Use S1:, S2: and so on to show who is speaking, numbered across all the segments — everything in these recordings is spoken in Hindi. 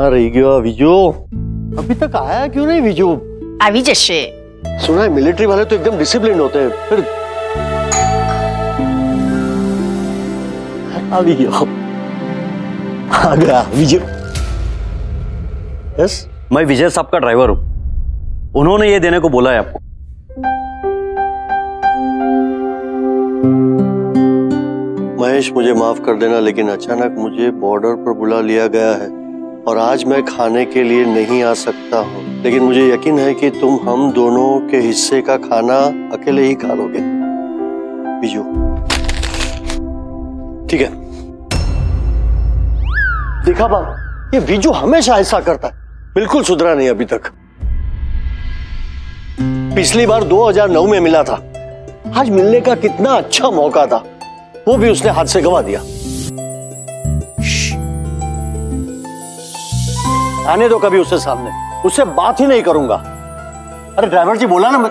S1: कहाँ रह गया विजू? अभी तक आया क्यों नहीं विजू?
S2: अभी जैसे
S1: सुना है मिलिट्री वाले तो एकदम डिसिप्लिन होते हैं। फिर अभी आ गया विजय। यस,
S3: मैं विजय साहब का ड्राइवर हूं, उन्होंने ये देने को बोला है आपको।
S1: महेश मुझे माफ कर देना, लेकिन अचानक मुझे बॉर्डर पर बुला लिया गया है और आज मैं खाने के लिए नहीं आ सकता हूँ, लेकिन मुझे यकीन है कि तुम हम दोनों के हिस्से का खाना अकेले ही खा लोगे। बिजू ठीक है। देखा बाबा, ये बिजू हमेशा ऐसा करता है, बिल्कुल सुधरा नहीं अभी तक। पिछली बार 2009 में मिला था, आज मिलने का कितना अच्छा मौका था, वो भी उसने हाथ से गंवा दिया। आने दो कभी उससे सामने, उससे बात ही नहीं करूंगा। अरे ड्राइवर जी बोला ना मैं।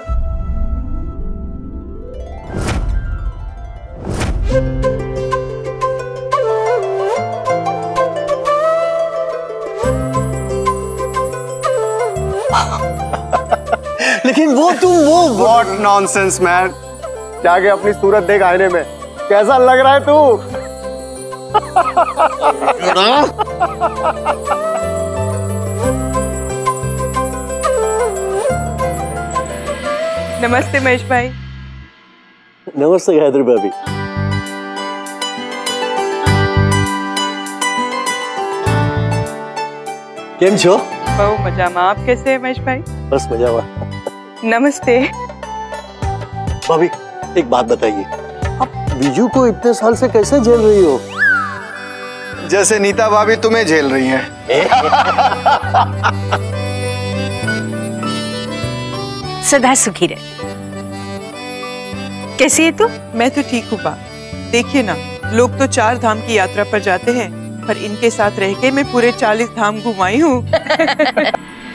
S1: लेकिन वो
S4: व्हाट नॉनसेंस मैन। जाके अपनी सूरत देख आईने में, कैसा लग रहा है तू?
S5: नमस्ते महेश भाई।
S1: नमस्ते गायत्री भाभी। केम छो?
S5: बहु मजा में। आप कैसे हैं महेश भाई?
S1: बस मजा हुआ।
S5: नमस्ते
S1: भाभी, एक बात बताइए, आप विजू को इतने साल से कैसे झेल रही हो?
S4: जैसे नीता भाभी तुम्हें झेल रही हैं।
S2: सदा सुखी रहे। कैसी है तू?
S5: मैं तो ठीक हूँ बा। देखिए ना, लोग तो 4 धाम की यात्रा पर जाते हैं, पर इनके साथ रह के मैं पूरे 40 धाम घुमाई हूँ।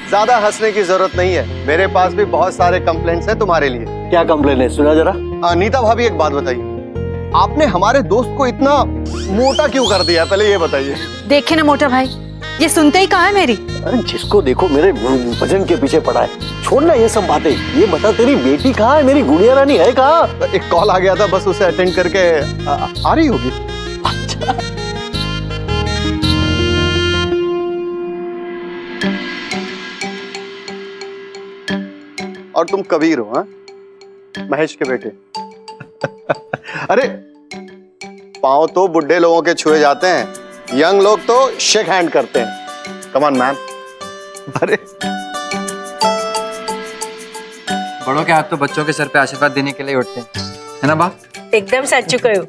S4: ज्यादा हंसने की जरूरत नहीं है, मेरे पास भी बहुत सारे कंप्लेंट्स हैं तुम्हारे लिए।
S1: क्या कंप्लेन है, सुना जरा।
S4: नीता भाभी एक बात बताइए, आपने हमारे दोस्त को इतना मोटा क्यों कर दिया, पहले ये बताइए।
S2: देखे ना मोटा भाई, ये सुनते ही कहाँ है मेरी।
S1: अरे जिसको देखो मेरे भजन के पीछे पड़ा है। छोड़ना ये सब बातें, ये बता तेरी बेटी कहाँ है, मेरी गुड़िया रानी है कहाँ?
S4: एक कॉल आ गया था, बस उसे अटेंड करके आ रही होगी।
S1: अच्छा।
S4: और तुम कबीर हो? हाँ, महेश के बेटे। अरे पांव तो बुढ़े लोगों के छुए जाते हैं, यंग लोग तो शेक हैंड करते हैं। Come on man. अरे
S6: बड़ों के हाथ तो बच्चों के सर पे आशीर्वाद देने के लिए उठते हैं, है ना बाप? एकदम सच कहो।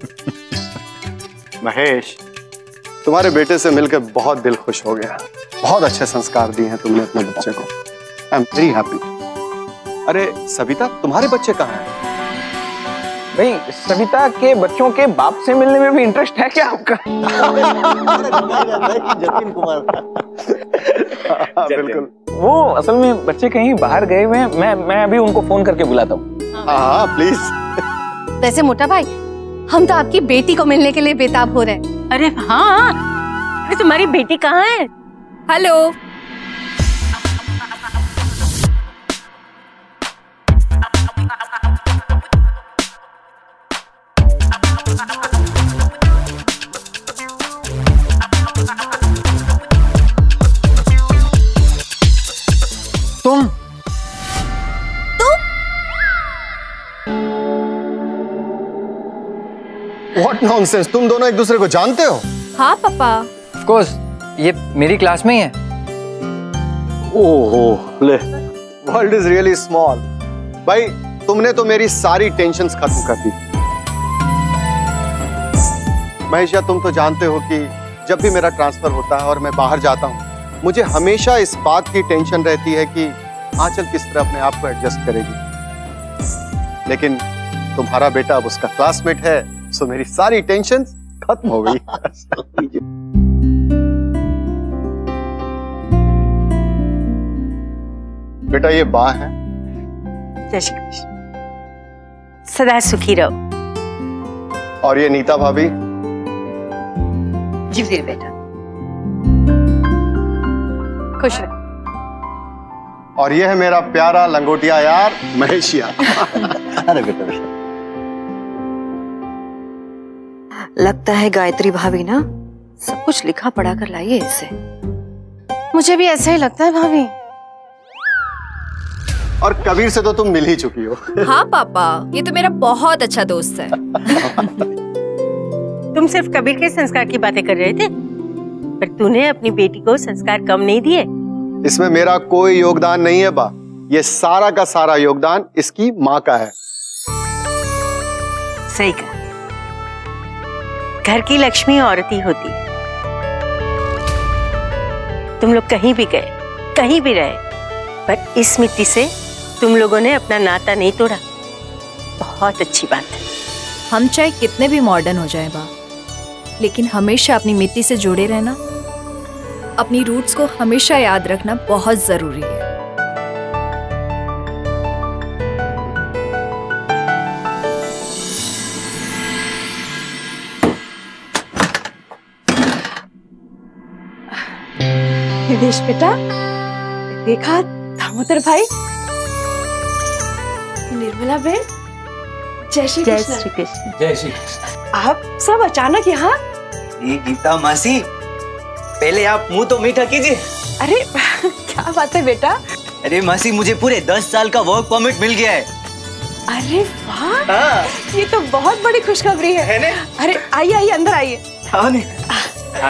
S4: महेश, तुम्हारे बेटे से मिलकर बहुत दिल खुश हो गया। बहुत अच्छे संस्कार दिए हैं तुमने अपने बच्चे को। I am very happy. अरे सविता, तुम्हारे बच्चे कहाँ हैं?
S7: भाई सविता के बच्चों के बाप से मिलने में भी इंटरेस्ट है क्या आपका?
S1: जतिन कुमार।
S4: बिल्कुल।
S7: वो असल में बच्चे कहीं बाहर गए हुए हैं, मैं अभी उनको फोन करके बुलाता हूँ।
S4: हाँ प्लीज।
S8: वैसे मोटा भाई, हम तो आपकी बेटी को मिलने के लिए बेताब हो रहे हैं।
S2: अरे हाँ, अरे तुम्हारी बेटी कहाँ है?
S8: हेलो।
S6: तुम
S4: What nonsense, तुम दोनों एक दूसरे को जानते हो?
S8: हाँ पापा।
S6: ऑफ कोर्स, ये मेरी क्लास में ही है।
S1: ओहो ले।
S4: World is really small. भाई तुमने तो मेरी सारी टेंशन्स खत्म कर दी। महेश, तुम तो जानते हो कि जब भी मेरा ट्रांसफर होता है और मैं बाहर जाता हूँ, मुझे हमेशा इस बात की टेंशन रहती है कि आंचल किस तरह अपने आप को एडजस्ट करेगी। लेकिन तुम्हारा बेटा अब उसका क्लासमेट है, सो मेरी सारी टेंशन खत्म हो गई। बेटा ये बा है।
S2: जय श्री कृष्ण। सदा सुखी रहो।
S4: और ये नीता भाभी।
S2: जी फिर बेटा।
S8: खुश रहो।
S4: और ये है मेरा प्यारा लंगोटिया यार महेशिया।
S1: अरे बेटा बेटा,
S9: लगता है गायत्री भाभी ना सब कुछ लिखा पढ़ा कर लाई है इसे।
S8: मुझे भी ऐसा ही लगता है भाभी।
S4: और कबीर से तो तुम मिल ही चुकी हो।
S9: हाँ पापा, ये तो मेरा बहुत अच्छा दोस्त है।
S2: तुम सिर्फ कबीर के संस्कार की बातें कर रहे थे, पर तूने अपनी बेटी को संस्कार कम नहीं दिए।
S4: इसमें मेरा कोई योगदान नहीं है बा, ये सारा का सारा योगदान इसकी माँ का है।
S2: सही कहा, घर की लक्ष्मी औरत ही होती है। तुम लोग कहीं भी गए, कहीं भी रहे, पर इस मिट्टी से तुम लोगों ने अपना नाता नहीं तोड़ा। बहुत अच्छी बात है।
S9: हम चाहे कितने भी मॉडर्न हो जाए बा, लेकिन हमेशा अपनी मिट्टी से जुड़े रहना, अपनी रूट्स को हमेशा याद रखना बहुत जरूरी है।
S8: निवेश बेटा, देखा दामोदर भाई, निर्मला बहन, जय श्री कृष्ण।
S6: जय श्री कृष्ण।
S8: आप सब अचानक यहाँ?
S10: ये गीता मासी, पहले आप मुंह तो मीठा कीजिए।
S8: अरे क्या बात है बेटा?
S10: अरे मासी, मुझे पूरे 10 साल का वर्क परमिट मिल गया है।
S8: अरे वाह,
S10: हाँ।
S8: ये तो बहुत बड़ी खुशखबरी है ना? अरे आइए आइए, अंदर आइए।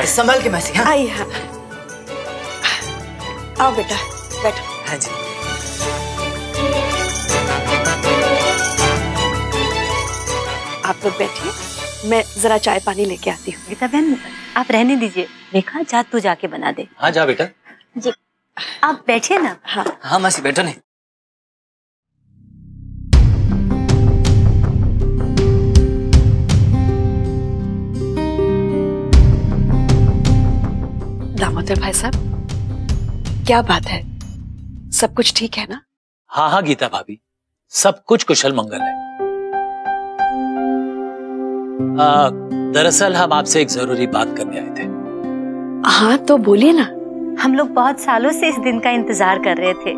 S10: संभाल के मासी। हाँ?
S8: आइए। हाँ। आओ बेटा, बैठो।
S10: हाँ जी।
S8: आप लोग बैठिए, मैं जरा चाय पानी लेके आती हूँ।
S2: गीता बहन, आप रहने दीजिए। रेखा, जा तू जाके बना दे।
S6: हाँ जा बेटा।
S2: जी, आप बैठिए ना।
S8: हाँ
S10: हाँ मासी, बैठो नहीं।
S8: दामोदर भाई साहब, क्या बात है? सब कुछ ठीक है ना?
S11: हाँ हाँ गीता भाभी, सब कुछ कुशल मंगल है। दरअसल हम आपसे एक जरूरी बात करने आए थे।
S8: हाँ तो बोलिए ना।
S2: हम लोग बहुत सालों से इस दिन का इंतजार कर रहे थे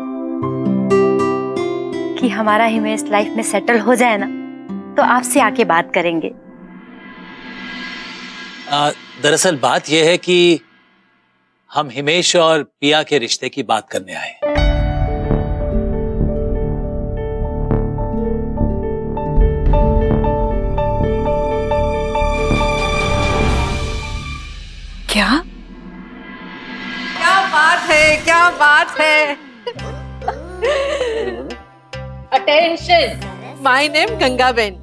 S2: कि हमारा हिमेश लाइफ में सेटल हो जाए ना, तो आपसे आके बात करेंगे।
S11: दरअसल बात यह है कि हम हिमेश और पिया के रिश्ते की बात करने आए हैं।
S8: क्या?
S5: क्या बात है, क्या बात है।
S12: Attention, my name Gangaben,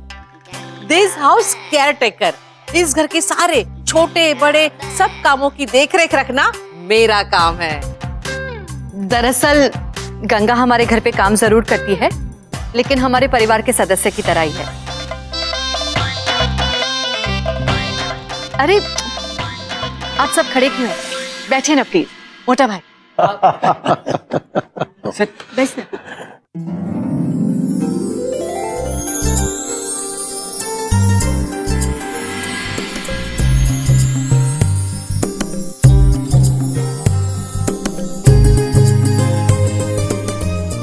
S12: this house caretaker. इस घर के सारे छोटे बड़े सब कामों की देखरेख रखना मेरा काम है।
S9: दरअसल गंगा हमारे घर पे काम जरूर करती है, लेकिन हमारे परिवार के सदस्य की तरह ही है। अरे आप सब खड़े क्यों हैं? बैठे ना प्लीज। मोटा भाई बैठ ना।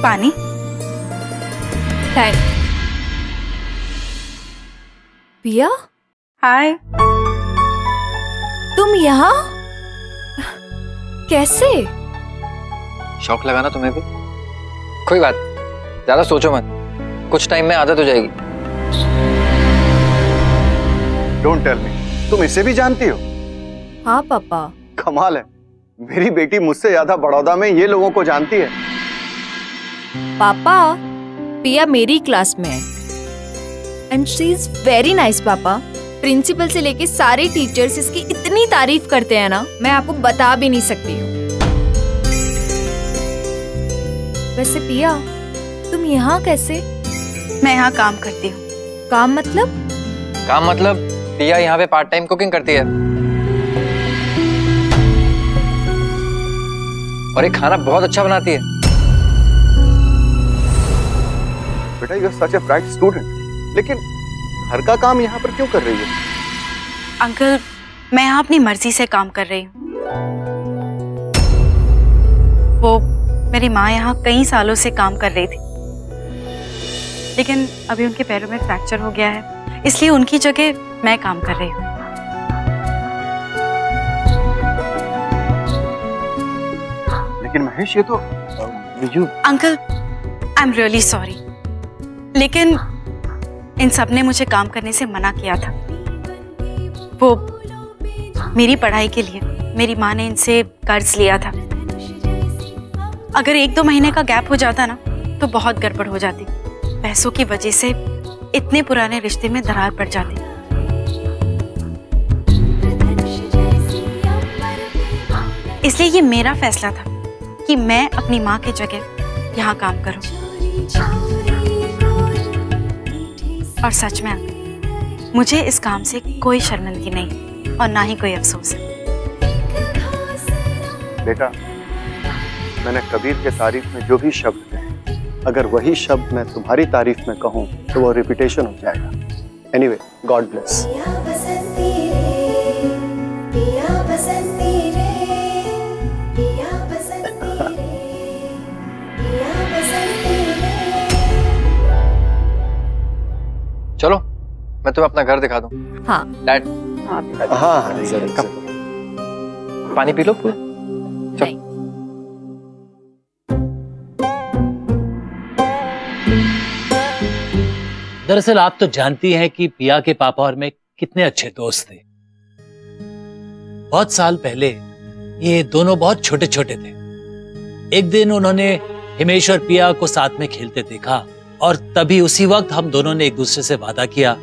S2: पानी।
S9: पिया,
S2: हाय।
S9: तुम यहाँ कैसे?
S6: शौक लगाना तुम्हें भी? कोई बात, ज्यादा सोचो मत, कुछ टाइम में आदत हो जाएगी।
S4: डोंट टेल मी, तुम इसे भी जानती हो?
S9: हाँ पापा।
S4: कमाल है, मेरी बेटी मुझसे ज्यादा बड़ौदा में ये लोगों को जानती है।
S9: पापा, पिया मेरी क्लास में है and she is very nice पापा। प्रिंसिपल से लेके सारे टीचर्स इसकी इतनी तारीफ करते हैं ना, मैं आपको बता भी नहीं सकती हूँ। वैसे पिया, तुम यहाँ कैसे?
S2: मैं यहाँ काम करती हूँ।
S9: काम मतलब?
S6: काम मतलब पिया यहाँ पे पार्ट टाइम कुकिंग करती है और ये खाना बहुत अच्छा बनाती है।
S4: बेटा, you are such a bright student, लेकिन घर का काम यहाँ पर क्यों कर रही है?
S2: अंकल, मैं यहाँ अपनी मर्जी से काम कर रही हूँ।
S13: वो मेरी माँ यहाँ कई सालों से काम कर रही थी, लेकिन अभी उनके पैरों में फ्रैक्चर हो गया है, इसलिए उनकी जगह मैं काम कर रही हूँ।
S4: लेकिन महेश, ये तो Biju.
S13: Uncle, I am really sorry, लेकिन इन सब ने मुझे काम करने से मना किया था। वो मेरी पढ़ाई के लिए मेरी माँ ने इनसे कर्ज लिया था। अगर 1-2 महीने का गैप हो जाता ना तो बहुत गड़बड़ हो जाती। पैसों की वजह से इतने पुराने रिश्ते में दरार पड़ जाती। इसलिए ये मेरा फैसला था कि मैं अपनी माँ की जगह यहाँ काम करूं। और सच में मुझे इस काम से कोई शर्मिंदगी नहीं और ना ही कोई अफसोस है।
S4: बेटा, मैंने कबीर के तारीफ में जो भी शब्द कहे, अगर वही शब्द मैं तुम्हारी तारीफ में कहूँ तो वो रिपीटेशन हो जाएगा। Anyway, God bless.
S6: चलो मैं तुम्हें अपना घर दिखा दूं।
S9: हाँ
S6: डैड।
S4: हाँ,
S6: पानी पी लो पूरा।
S11: दरअसल आप तो जानती हैं कि पिया के पापा और मैं कितने अच्छे दोस्त थे। बहुत साल पहले ये दोनों बहुत छोटे छोटे थे। एक दिन उन्होंने हिमेश और पिया को साथ में खेलते देखा और तभी उसी वक्त हम दोनों ने एक दूसरे से वादा किया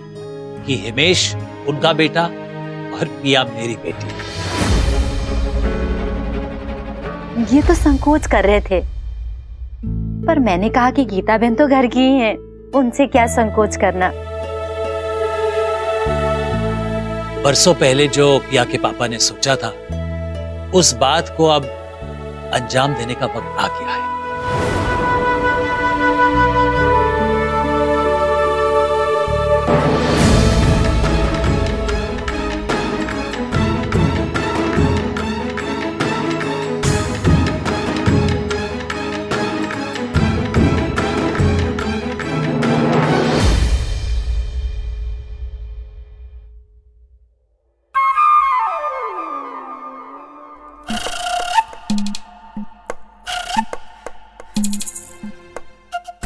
S11: कि हिमेश उनका बेटा और पिया मेरी बेटी।
S14: ये तो संकोच कर रहे थे, पर मैंने कहा कि गीता बहन तो घर की ही है, उनसे क्या संकोच करना।
S11: बरसों पहले जो पिया के पापा ने सोचा था, उस बात को अब अंजाम देने का वक्त आ गया है।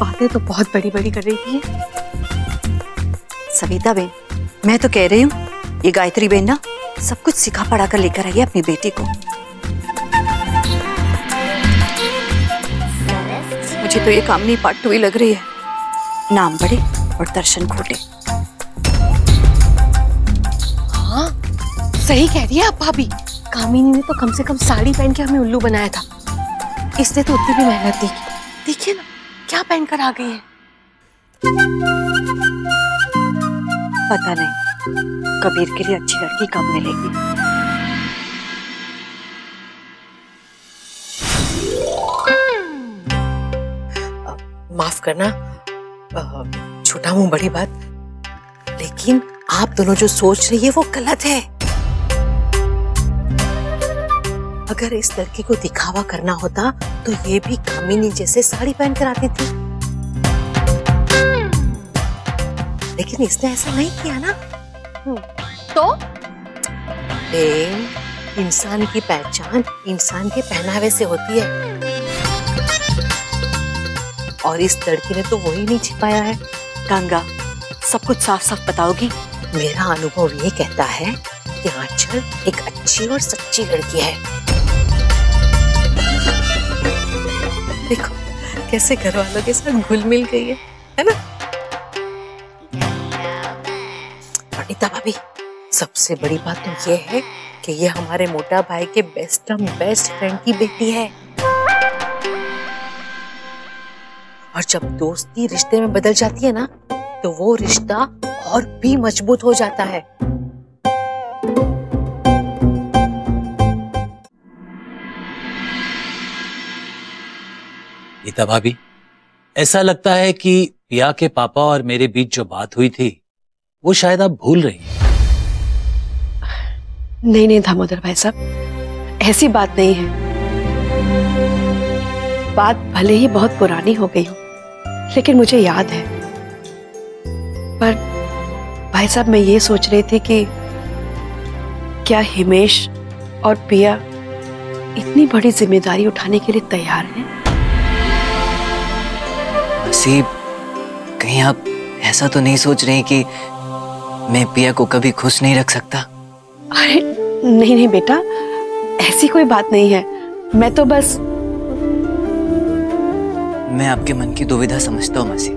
S8: बातें तो बहुत बड़ी बड़ी कर रही थी सविता बहन। मैं तो कह रही हूँ ये गायत्री बहन ना सब कुछ सिखा पढ़ा कर लेकर आई है अपनी बेटी को। मुझे तो ये कामनी पार्ट 2 ही लग रही है, नाम बड़े और दर्शन खोटे।
S12: हाँ सही कह रही है आप भाभी। कामिनी ने तो कम से कम साड़ी पहन के हमें उल्लू बनाया था, इसने तो उतनी भी मेहनत नहीं की। देखिए ना क्या पहनकर आ गई है।
S8: पता नहीं कबीर के लिए अच्छी लड़की कब मिलेगी।
S12: माफ करना छोटा मुंह बड़ी बात, लेकिन आप दोनों जो सोच रही है वो गलत है। अगर इस लड़की को दिखावा करना होता तो ये भी कामिनी जैसे साड़ी पहन कर आती थी, लेकिन इसने ऐसा नहीं किया ना।
S8: तो
S12: इंसान की पहचान इंसान के पहनावे से होती है, और इस लड़की ने तो वही नहीं छिपाया है।
S8: गंगा सब कुछ साफ साफ बताओगी?
S12: मेरा अनुभव ये कहता है कि आंचल एक अच्छी और सच्ची लड़की है। देखो कैसे घर वालों के साथ घुल मिल गई है ना? अनीता भाभी, सबसे बड़ी बात तो ये है कि ये हमारे मोटा भाई के बेस्ट फ्रेंड की बेटी है, और जब दोस्ती रिश्ते में बदल जाती है ना तो वो रिश्ता और भी मजबूत हो जाता है।
S11: गीता भाभी, ऐसा लगता है कि पिया के पापा और मेरे बीच जो बात हुई थी वो शायद आप भूल रही हैं।
S12: नहीं दामोदर भाई साहब, ऐसी बात नहीं है। बात भले ही बहुत पुरानी हो गई हो, लेकिन मुझे याद है। पर भाई साहब, मैं ये सोच रही थी कि क्या हिमेश और पिया इतनी बड़ी जिम्मेदारी उठाने के लिए तैयार हैं?
S10: मौसी, कहीं आप ऐसा तो नहीं सोच रहे कि मैं पिया को कभी खुश नहीं रख सकता?
S12: अरे नहीं नहीं बेटा, ऐसी कोई बात नहीं है। मैं तो बस
S10: मैं आपके मन की दुविधा समझता हूँ मौसी।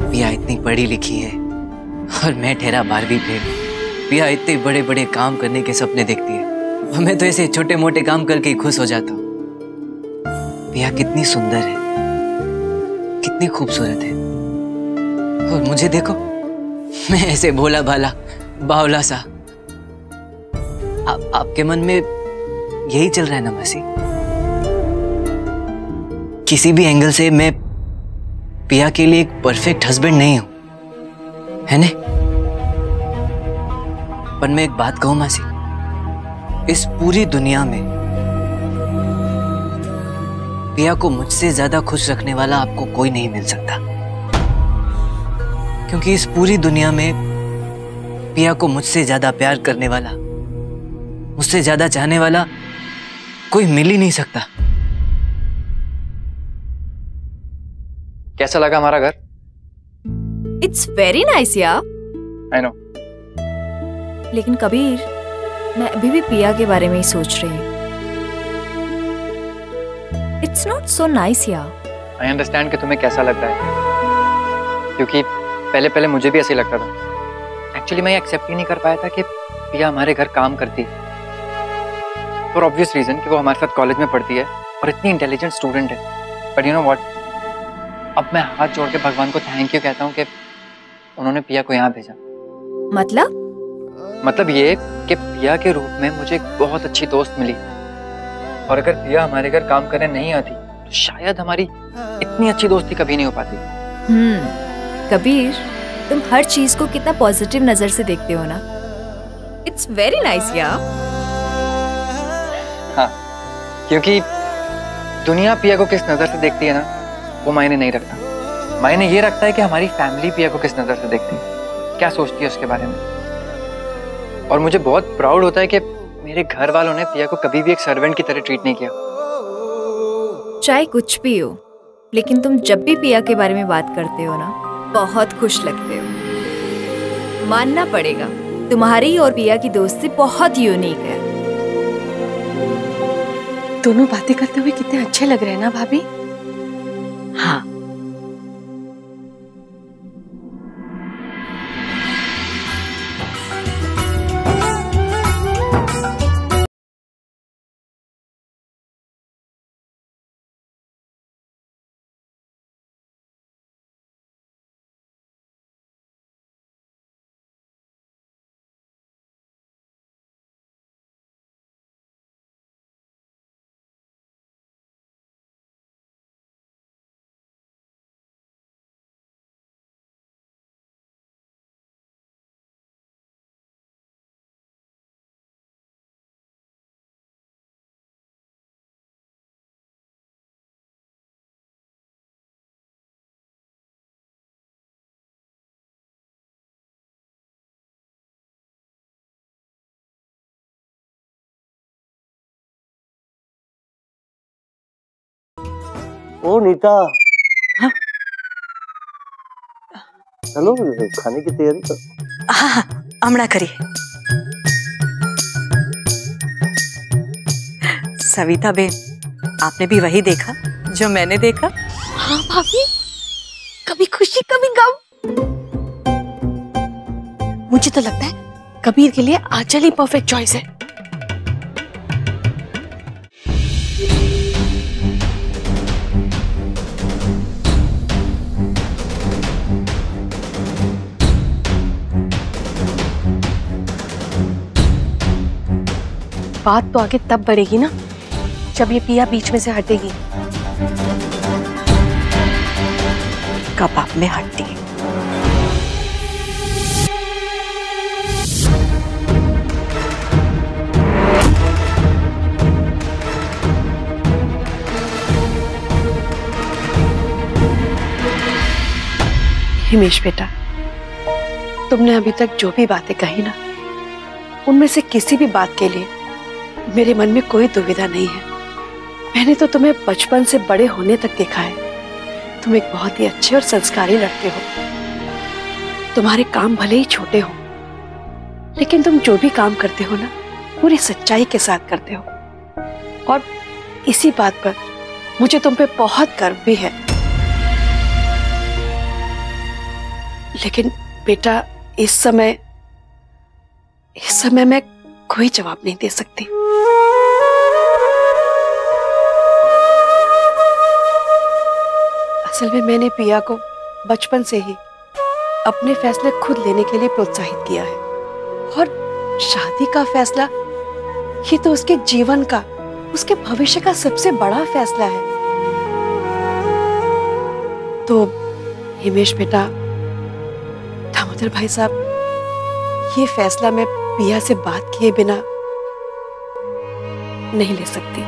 S10: पिया इतनी पढ़ी लिखी है और मैं ठहरा 12वीं फेल। पिया इतने बड़े बड़े काम करने के सपने देखती है और मैं तो ऐसे छोटे मोटे काम करके ही खुश हो जाता हूँ। पिया कितनी सुंदर है, कितनी खूबसूरत है, और मुझे देखो, मैं ऐसे भोला भाला बावला सा। आपके मन में यही चल रहा है ना मौसी? किसी भी एंगल से मैं पिया के लिए एक परफेक्ट हस्बैंड नहीं हूं, है ना? पर मैं एक बात कहूं मौसी, इस पूरी दुनिया में पिया को मुझसे ज्यादा खुश रखने वाला आपको कोई नहीं मिल सकता, क्योंकि इस पूरी दुनिया में पिया को मुझसे ज्यादा प्यार करने वाला, मुझसे ज्यादा चाहने वाला कोई मिल ही नहीं सकता।
S6: कैसा लगा हमारा घर?
S9: इट्स वेरी नाइस यार।
S6: I know.
S9: लेकिन कबीर, मैं अभी भी पिया के बारे में ही सोच रही हूँ। इट्स नॉट सो नाइस यार।
S6: आई अंडरस्टैंड कि तुम्हें कैसा लग रहा है, क्योंकि पहले पहले मुझे भी ऐसे ही लगता था। एक्चुअली मैं एक्सेप्ट ही नहीं कर पाया था कि पिया हमारे घर काम करती है, फॉर ऑब्वियस रीजन कि वो हमारे साथ कॉलेज में पढ़ती है और इतनी इंटेलिजेंट स्टूडेंट है। बट यू नो व्हाट, अब मैं हाथ जोड़ के भगवान को थैंक यू कहता हूँ कि उन्होंने पिया को यहाँ भेजा। मतलब ये कि पिया के रूप में मुझे एक बहुत अच्छी दोस्त मिली, और अगर पिया हमारे घर काम करने नहीं आती तो शायद हमारी इतनी अच्छी दोस्ती कभी नहीं हो पाती।
S9: कबीर, तुम हर चीज को कितना पॉजिटिव नजर से देखते हो ना। इट्स वेरी नाइस यार।
S6: हाँ, क्योंकि दुनिया पिया को किस नजर से देखती है ना, वो मायने नहीं रखता। मायने ये रखता है कि हमारी फैमिली पिया को किस नजर से देखती है, क्या सोचती है उसके बारे में। और मुझे बहुत प्राउड होता है कि मेरे घर वालों ने पिया को कभी भी एक सर्वेंट की तरह ट्रीट नहीं किया।
S9: चाहे कुछ भी हो, लेकिन तुम जब भी पिया के बारे में बात करते हो ना, बहुत खुश लगते हो। मानना पड़ेगा, तुम्हारी और पिया की दोस्ती बहुत यूनिक है।
S12: दोनों बातें करते हुए कितने अच्छे लग रहे हैं ना भाभी। हाँ,
S1: ओ नीता, हाँ? चलो खाने की तैयारी कर।
S8: हाँ, अमड़ा करिए। सविता बेन, आपने भी वही देखा जो मैंने देखा?
S12: हाँ भाभी, कभी खुशी कभी गम। मुझे तो लगता है कबीर के लिए आंचल ही परफेक्ट चॉइस है। बात तो आगे तब बढ़ेगी ना जब ये पिया बीच में से हटेगी।
S8: कब आप में हटती है?
S12: हिमेश बेटा, तुमने अभी तक जो भी बातें कही ना, उनमें से किसी भी बात के लिए मेरे मन में कोई दुविधा नहीं है। मैंने तो तुम्हें बचपन से बड़े होने तक देखा है। तुम एक बहुत ही अच्छे और संस्कारी लड़के हो। तुम्हारे काम भले ही छोटे हो, लेकिन तुम जो भी काम करते हो ना, पूरी सच्चाई के साथ करते हो। और इसी बात पर मुझे तुम पे बहुत गर्व भी है। लेकिन बेटा, इस समय मैं कोई जवाब नहीं दे सकती। असल में मैंने पिया को बचपन से ही अपने फैसले खुद लेने के लिए प्रोत्साहित किया है, और शादी का फैसला ये तो उसके जीवन का, उसके भविष्य का सबसे बड़ा फैसला है। तो हिमेश बेटा, दामोदर भाई साहब, ये फैसला मैं पिया से बात किए बिना नहीं ले सकती।